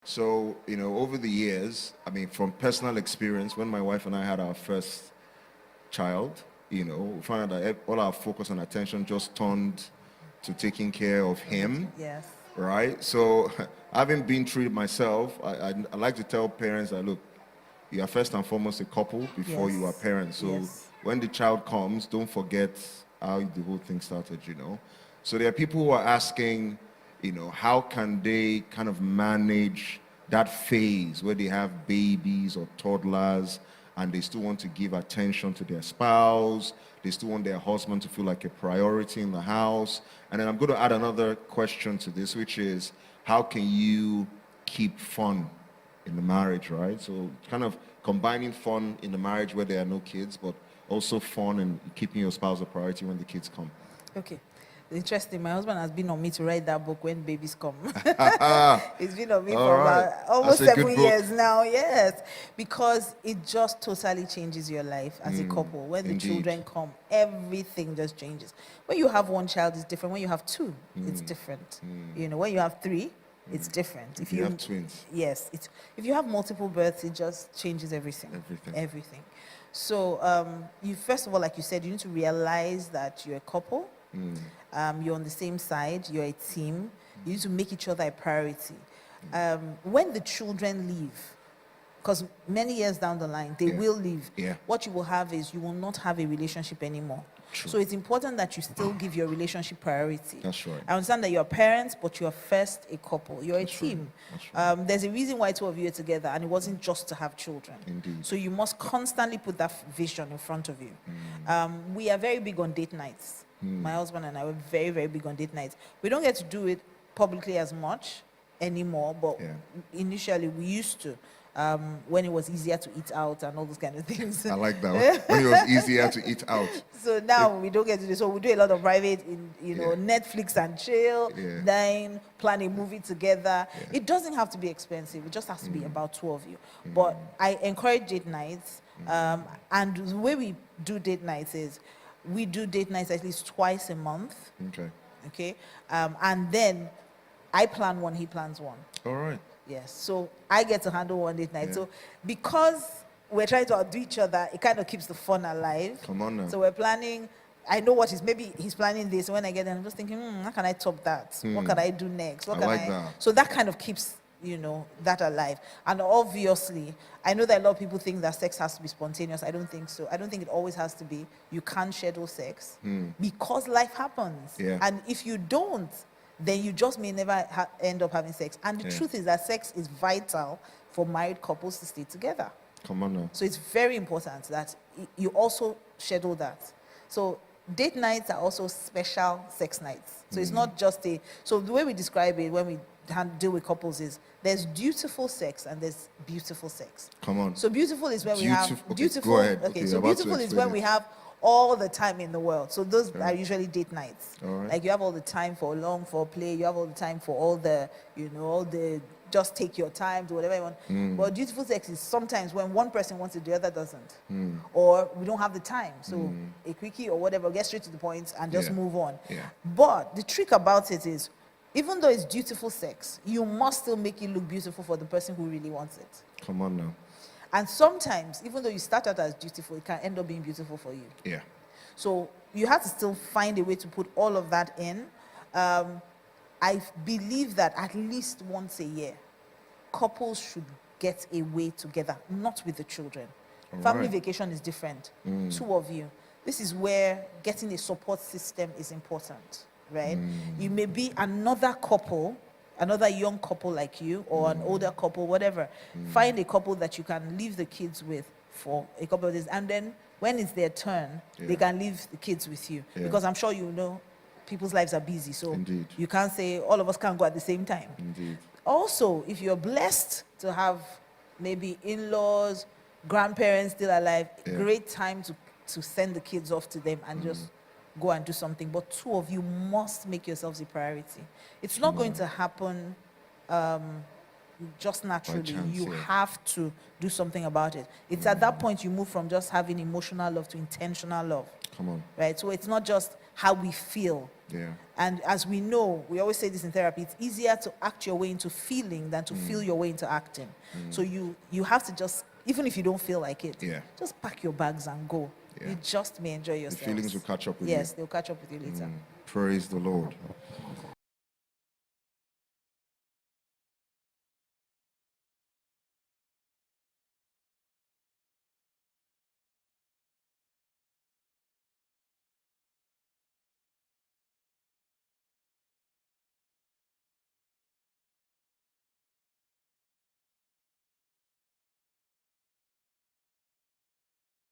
So, over the years, I mean, from personal experience, when my wife and I had our first child, we found out that all our focus and attention just turned to taking care of him, Yes. right? So, having been through it myself, I like to tell parents that, look, you are first and foremost a couple before you are Yes. parents. So, Yes. when the child comes, don't forget how the whole thing started. So, there are people who are asking, how can they kind of manage that phase where they have babies or toddlers and they still want to give attention to their spouse, they still want their husband to feel like a priority in the house. And then I'm going to add another question to this, which is how can you keep fun in the marriage, right? So kind of combining fun in the marriage where there are no kids, but also fun and keeping your spouse a priority when the kids come. Okay. Interesting. My husband has been on me to write that book, When Babies Come. It's been on me All for right. about almost That's a good 7 book. years now. Yes. Because it just totally changes your life as a couple. When the indeed. children come, everything just changes. When you have one child, it's different. When you have two, it's different. When you have three, it's different. If you have twins. Yes. If you have multiple births, it just changes everything. Everything. So you first of all, like you said, you need to realize that you're a couple. You're on the same side, you're a team, you need to make each other a priority. When the children leave, because many years down the line, they will leave, what you will have is you will not have a relationship anymore. True. So it's important that you still give your relationship priority. That's right. I understand that you're parents, but you're first a couple. You're a team. That's right. There's a reason why two of you are together, and it wasn't just to have children. Indeed. So you must constantly put that vision in front of you. We are very big on date nights. My husband and I were very, very big on date nights. We don't get to do it publicly as much anymore, but initially we used to. When it was easier to eat out and all those kind of things. I like that. When it was easier to eat out. So now we don't get to do. So we do a lot of private, Netflix and chill, dine, plan a movie together. It doesn't have to be expensive. It just has to be about two of you. But I encourage date nights. And the way we do date nights is we do date nights at least twice a month. Okay. And then I plan one, he plans one. All right. Yes, so I get to handle one date night. So because we're trying to outdo each other, it kind of keeps the fun alive. Come on now. So we're planning, I know maybe he's planning this. When I get there, I'm just thinking, how can I top that? What can I do next? What I can like that. So that kind of keeps, that alive. And obviously, I know that a lot of people think that sex has to be spontaneous. I don't think so. I don't think it always has to be. You can't schedule sex because life happens. And if you don't, then you just may never end up having sex. And the truth is that sex is vital for married couples to stay together. Come on now. So it's very important that you also schedule that. So date nights are also special sex nights. So it's not just so the way we describe it when we deal with couples is there's dutiful sex and there's beautiful sex. Come on. So beautiful is when we have beautiful. Go ahead. Okay, so beautiful is when we have all the time in the world. So those are usually date nights. Like you have all the time for long foreplay, you have all the time for all the, all the just take your time, do whatever you want. But beautiful sex is sometimes when one person wants it, the other doesn't. Or we don't have the time. So a quickie or whatever, get straight to the point and just move on. But the trick about it is, even though it's dutiful sex, you must still make it look beautiful for the person who really wants it. Come on now. And sometimes, even though you start out as dutiful, it can end up being beautiful for you. Yeah. So you have to still find a way to put all of that in. I believe that at least once a year, couples should get away together, not with the children. Family vacation is different. Two of you. This is where getting a support system is important, right? You may be another couple, another young couple like you, or an older couple, whatever. Find a couple that you can leave the kids with for a couple of days. And then when it's their turn, they can leave the kids with you. Because I'm sure people's lives are busy. So you can't say all of us can't go at the same time. Also, if you're blessed to have maybe in-laws, grandparents still alive, great time to send the kids off to them and just go and do something. But two of you must make yourselves a priority. It's not going to happen just naturally. You have to do something about it. It's at that point you move from just having emotional love to intentional love. Come on. Right? So it's not just how we feel, Yeah. And as we know, we always say this in therapy, it's easier to act your way into feeling than to feel your way into acting. So you have to just, even if you don't feel like it, Yeah. just pack your bags and go. Yeah. You just may enjoy The yourself. feelings will catch up with you. Yes, they'll catch up with you later. Praise the Lord.